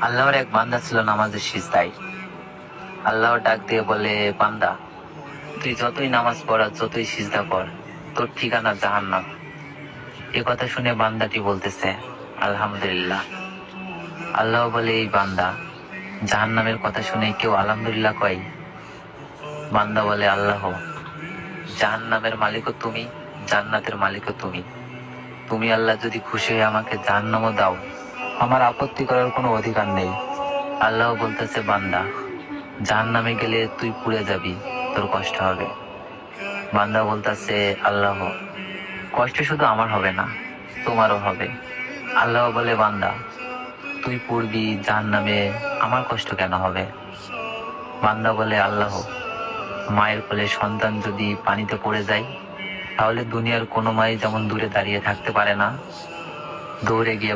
আল্লাহর এক বান্দা ছিল নামাজের সিজদায়। আল্লাহ ডাক দিয়ে বলে, বান্দা, তুই যতই নামাজ পড় আর যতই সিজদা কর, তোর ঠিকানা জাহান্নাম। এ কথা শুনে বান্দাটি বলতেছে, আলহামদুলিল্লাহ। আল্লাহ বলে, এই বান্দা, জাহান্নামের কথা শুনে কেউ আলহামদুলিল্লাহ কয়? বান্দা বলে, আল্লাহ, জাহান্নামের মালিকও তুমি, জান্নাতের মালিকও তুমি। তুমি আল্লাহ যদি খুশি হয়ে আমাকে জাহান্নামও দাও, আমার আপত্তি করার কোনো অধিকার নেই। আল্লাহ বলতেছে, বান্দা, জাহান্নামে গেলে তুই পুড়ে যাবি, তোর কষ্ট হবে। বান্দা বলতেছে, আল্লাহ, কষ্ট শুধু আমার হবে না, তোমারও হবে। আল্লাহ বলে, বান্দা, তুই পড়বি জাহান্নামে, আমার কষ্ট কেন হবে? বান্দা বলে, আল্লাহ, মায়ের কোলে সন্তান যদি পানিতে পড়ে যায়, তাহলে দুনিয়ার কোনো মাই যেমন দূরে দাঁড়িয়ে থাকতে পারে না, দৌড়ে গিয়ে